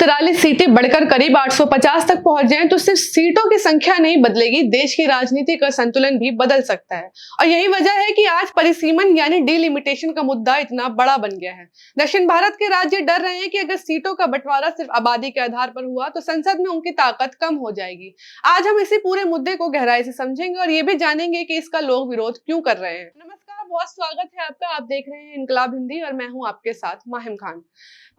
543 सीटें बढ़कर करीब 850 तक पहुंच जाएं तो सिर्फ सीटों की संख्या नहीं बदलेगी, देश की राजनीति का संतुलन भी बदल सकता है। और यही वजह है कि आज परिसीमन यानी डिलिमिटेशन का मुद्दा इतना बड़ा बन गया है। दक्षिण भारत के राज्य डर रहे हैं कि अगर सीटों का बंटवारा सिर्फ आबादी के आधार पर हुआ तो संसद में उनकी ताकत कम हो जाएगी। आज हम इसी पूरे मुद्दे को गहराई से समझेंगे और ये भी जानेंगे कि इसका लोग विरोध क्यों कर रहे हैं। नमस्कार, बहुत स्वागत है आपका। आप देख रहे हैं इनकलाब हिंदी और मैं हूं आपके साथ माहिम खान।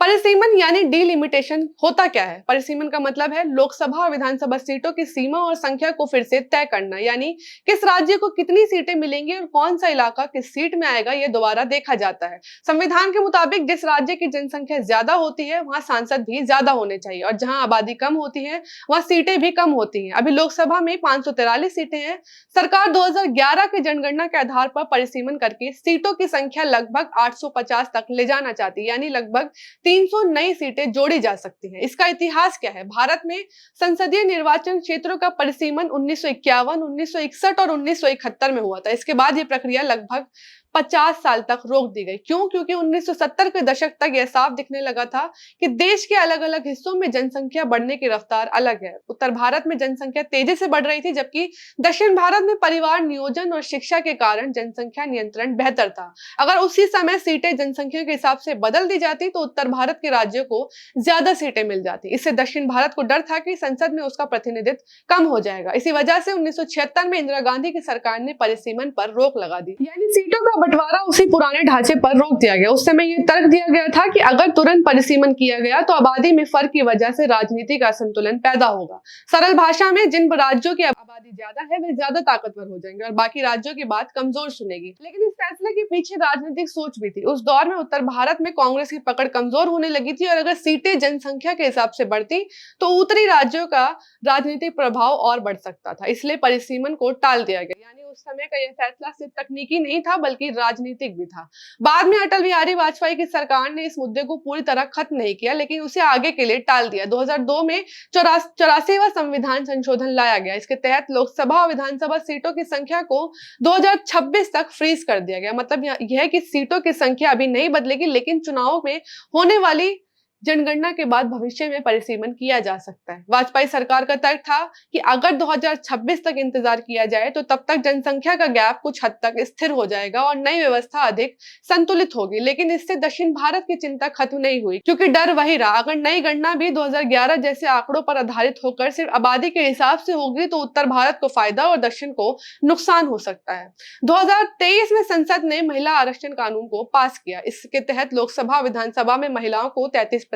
परिसीमन यानी डिलिमिटेशन होता क्या है? परिसीमन का मतलब है लोकसभा और विधानसभा सीटों की सीमा और संख्या को फिर से तय करना, यानी किस राज्य को कितनी सीटें मिलेंगी और कौन सा इलाका किस सीट में आएगा, ये दोबारा देखा जाता है। संविधान के मुताबिक जिस राज्य की जनसंख्या ज्यादा होती है वहां सांसद भी ज्यादा होने चाहिए और जहां आबादी कम होती है वहां सीटें भी कम होती हैं। अभी लोकसभा में 543 सीटें हैं। सरकार 2011 के जनगणना के आधार पर परिसीमन करके सीटों की संख्या लगभग 850 तक ले जाना चाहती है, यानी लगभग 300 नई सीटें जोड़ी जा सकती हैं। इसका इतिहास क्या है? भारत में संसदीय निर्वाचन क्षेत्रों का परिसीमन 1951, 1961 और 1971 में हुआ था। इसके बाद ये प्रक्रिया लगभग 50 साल तक रोक दी गई। क्यों? क्योंकि 1970 के दशक तक यह साफ दिखने लगा था कि देश के अलग अलग हिस्सों में जनसंख्या बढ़ने की रफ्तार अलग है। उत्तर भारत में जनसंख्या तेजी से बढ़ रही थी, जबकि दक्षिण भारत में परिवार नियोजन और शिक्षा के कारण जनसंख्या नियंत्रण बेहतर था। अगर उसी समय सीटें जनसंख्या के हिसाब से बदल दी जाती तो उत्तर भारत के राज्यों को ज्यादा सीटें मिल जाती। इससे दक्षिण भारत को डर था कि संसद में उसका प्रतिनिधित्व कम हो जाएगा। इसी वजह से 1976 में इंदिरा गांधी की सरकार ने परिसीमन पर रोक लगा दी, यानी सीटों का बंटवारा उसी पुराने ढांचे पर रोक दिया गया। उस समय यह तर्क दिया गया था कि अगर तुरंत परिसीमन किया गया तो आबादी में फर्क की वजह से राजनीतिक असंतुलन पैदा होगा। सरल भाषा में, जिन राज्यों की आबादी ज्यादा है वे ज्यादा ताकतवर हो जाएंगे और बाकी राज्यों की बात कमजोर सुनेगी। लेकिन इस फैसले के पीछे राजनीतिक सोच भी थी। उस दौर में उत्तर भारत में कांग्रेस की पकड़ कमजोर होने लगी थी और अगर सीटें जनसंख्या के हिसाब से बढ़ती तो उत्तरी राज्यों का राजनीतिक प्रभाव और बढ़ सकता था। इसलिए परिसीमन को टाल दिया गया। यानी उस समय का यह फैसला सिर्फ तकनीकी नहीं था बल्कि राजनीतिक भी था। बाद में अटल बिहारी वाजपेयी की सरकार ने इस मुद्दे को पूरी तरह खत्म नहीं किया, लेकिन उसे आगे के लिए टाल दिया। 2002 में 84वां संविधान संशोधन लाया गया। इसके तहत लोकसभा और विधानसभा सीटों की संख्या को 2026 तक फ्रीज कर दिया गया। मतलब यह कि सीटों की संख्या अभी नहीं बदलेगी, लेकिन चुनाव में होने वाली जनगणना के बाद भविष्य में परिसीमन किया जा सकता है। वाजपेयी सरकार का तर्क था कि अगर 2026 तक इंतजार किया जाए तो तब तक जनसंख्या का गैप कुछ हद तक स्थिर हो जाएगा और नई व्यवस्था अधिक संतुलित होगी। लेकिन इससे दक्षिण भारत की चिंता खत्म नहीं हुई, क्योंकि डर वही रहा। अगर नई गणना भी 2011 जैसे आंकड़ों पर आधारित होकर सिर्फ आबादी के हिसाब से होगी तो उत्तर भारत को फायदा और दक्षिण को नुकसान हो सकता है। 2023 में संसद ने महिला आरक्षण कानून को पास किया। इसके तहत लोकसभा विधानसभा में महिलाओं को 33%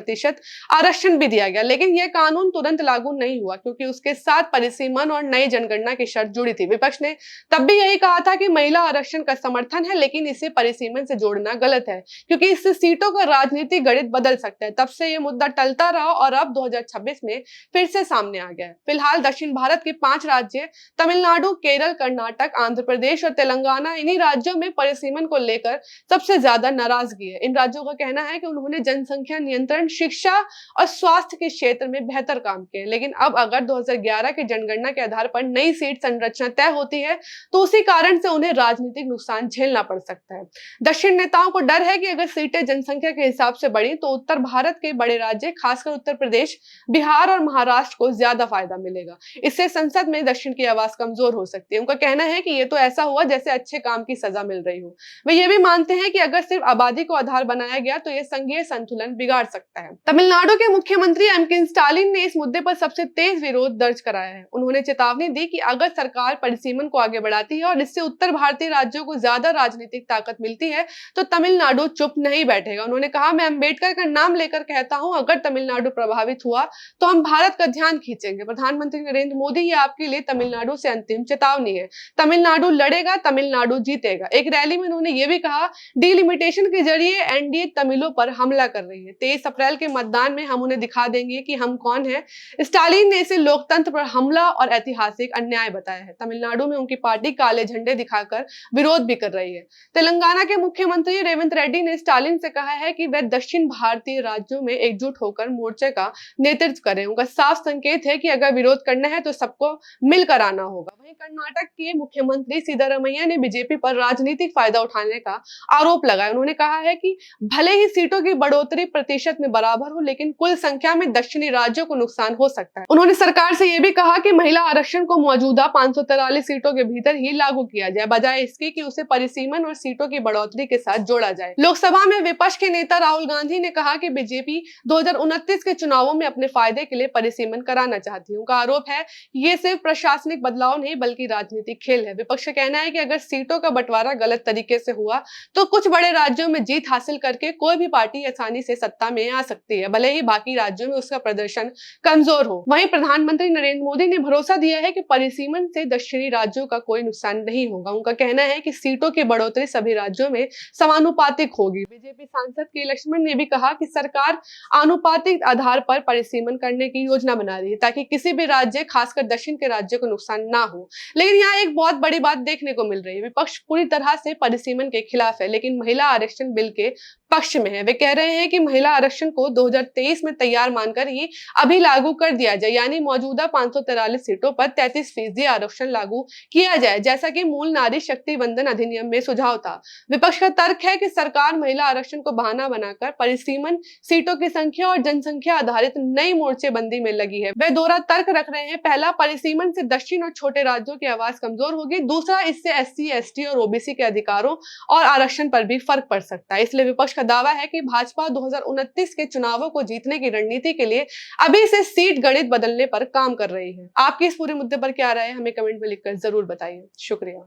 आरक्षण भी दिया गया। लेकिन यह कानून तुरंत लागू नहीं हुआ क्योंकि उसके साथ परिसीमन और नई जनगणना की शर्त जुड़ी थी। विपक्ष ने तब भी यही कहा था कि महिला आरक्षण का समर्थन है, लेकिन इसे परिसीमन से जोड़ना गलत है क्योंकि इससे सीटों का राजनीतिक गणित बदल सकता है। तब से यह मुद्दा टलता रहा और अब 2026 में फिर से सामने आ गया है। फिलहाल दक्षिण भारत के 5 राज्य तमिलनाडु, केरल, कर्नाटक, आंध्र प्रदेश और तेलंगाना, इन्हीं राज्यों में परिसीमन को लेकर सबसे ज्यादा नाराजगी है। इन राज्यों का कहना है कि उन्होंने जनसंख्या नियंत्रण, शिक्षा और स्वास्थ्य के क्षेत्र में बेहतर काम किए। लेकिन अब अगर 2011 की जनगणना के आधार पर नई सीट संरचना तय होती है तो उसी कारण से उन्हें राजनीतिक नुकसान झेलना पड़ सकता है। दक्षिण नेताओं को डर है कि अगर सीटें जनसंख्या के हिसाब से बढ़ी तो उत्तर भारत के बड़े राज्य, खासकर उत्तर प्रदेश, बिहार और महाराष्ट्र को ज्यादा फायदा मिलेगा। इससे संसद में दक्षिण की आवाज कमजोर हो सकती है। उनका कहना है कि यह तो ऐसा हुआ जैसे अच्छे काम की सजा मिल रही हो। वे ये भी मानते हैं कि अगर सिर्फ आबादी को आधार बनाया गया तो यह संघीय संतुलन बिगाड़ सकता है। तमिलनाडु के मुख्यमंत्री एम.के. स्टालिन ने इस मुद्दे पर सबसे तेज विरोध दर्ज कराया है। उन्होंने चेतावनी दी कि अगर सरकार परिसीमन को आगे बढ़ाती है और इससे उत्तर भारतीय राज्यों को ज्यादा राजनीतिक ताकत मिलती है तो तमिलनाडु चुप नहीं बैठेगा। उन्होंने कहा, मैं अंबेडकर का नाम लेकर कहता हूं, अगर तमिलनाडु प्रभावित हुआ तो हम भारत का ध्यान खींचेंगे। प्रधानमंत्री नरेंद्र मोदी, ये आपके लिए तमिलनाडु से अंतिम चेतावनी है। तमिलनाडु लड़ेगा, तमिलनाडु जीतेगा। एक रैली में उन्होंने ये भी कहा, डिलिमिटेशन के जरिए एनडीए तमिलों पर हमला कर रही है। 23 अप्रैल के मतदान में हम उन्हें दिखा देंगे कि हम कौन हैं। स्टालिन ने इसे लोकतंत्र पर हमला और ऐतिहासिक अन्याय बताया है। तमिलनाडु में उनकी पार्टी काले झंडे दिखाकर विरोध भी कर रही है। तेलंगाना के मुख्यमंत्री रेवंत रेड्डी ने स्टालिन से कहा है कि वह दक्षिण भारतीय राज्यों में एकजुट होकर मोर्चे का नेतृत्व करें। उनका साफ संकेत है कि अगर विरोध करना है तो सबको मिलकर आना होगा। वहीं कर्नाटक के मुख्यमंत्री सिद्धारमैया ने बीजेपी पर राजनीतिक फायदा उठाने का आरोप लगाया। उन्होंने कहा है कि भले ही सीटों की बढ़ोतरी प्रतिशत में बराबर हो, लेकिन कुल संख्या में दक्षिणी राज्यों को नुकसान हो सकता है। उन्होंने सरकार से यह भी कहा कि महिला आरक्षण को मौजूदा 543 सीटों के भीतर ही लागू किया जाए, बजाय इसके कि उसे परिसीमन और सीटों की बढ़ोतरी के साथ जोड़ा जाए। लोकसभा में विपक्ष के नेता राहुल गांधी ने कहा कि बीजेपी 2029 के चुनावों में अपने फायदे के लिए परिसीमन कराना चाहती है। उनका आरोप है ये सिर्फ प्रशासनिक बदलाव नहीं बल्कि राजनीतिक खेल है। विपक्ष का कहना है कि अगर सीटों का बंटवारा गलत तरीके से हुआ तो कुछ बड़े राज्यों में जीत हासिल करके कोई भी पार्टी आसानी से सत्ता में आ सकती है, भले ही बाकी राज्यों में उसका प्रदर्शन कमजोर हो। वहीं प्रधानमंत्री नरेंद्र मोदी ने भरोसा दिया है कि परिसीमन से दक्षिणी राज्यों का कोई नुकसान नहीं होगा। उनका कहना है कि सीटों की बढ़ोतरी सभी राज्यों में समानुपातिक होगी। बीजेपी सांसद के लक्ष्मण ने भी कहा कि सरकार आनुपातिक आधार पर परिसीमन करने की योजना बना रही है ताकि किसी भी राज्य, खासकर दक्षिण के राज्यों को नुकसान ना हो। लेकिन यहाँ एक बहुत बड़ी बात देखने को मिल रही है। विपक्ष पूरी तरह से परिसीमन के खिलाफ है, लेकिन महिला आरक्षण बिल के पक्ष में है। वे कह रहे हैं कि महिला आरक्षण को 2023 में तैयार मानकर ही अभी लागू कर दिया जाए, यानी मौजूदा 543 सीटों पर 33% आरक्षण लागू किया जाए, जैसा कि मूल नारी शक्ति वंदन अधिनियम में सुझाव था। विपक्ष का तर्क है कि सरकार महिला आरक्षण को बहाना बनाकर परिसीमन, सीटों की संख्या और जनसंख्या आधारित नई मोर्चेबंदी में लगी है। वे दोहरा तर्क रख रहे हैं। पहला, परिसीमन से दक्षिण और छोटे राज्यों की आवाज कमजोर होगी। दूसरा, इससे एससी, एसटी और ओबीसी के अधिकारों और आरक्षण पर भी फर्क पड़ सकता है। इसलिए विपक्ष का दावा है कि भाजपा 2029 के चुनावों को जीतने की रणनीति के लिए अभी से सीट गणित बदलने पर काम कर रही है। आपकी इस पूरे मुद्दे पर क्या राय है, हमें कमेंट में लिखकर जरूर बताइए। शुक्रिया।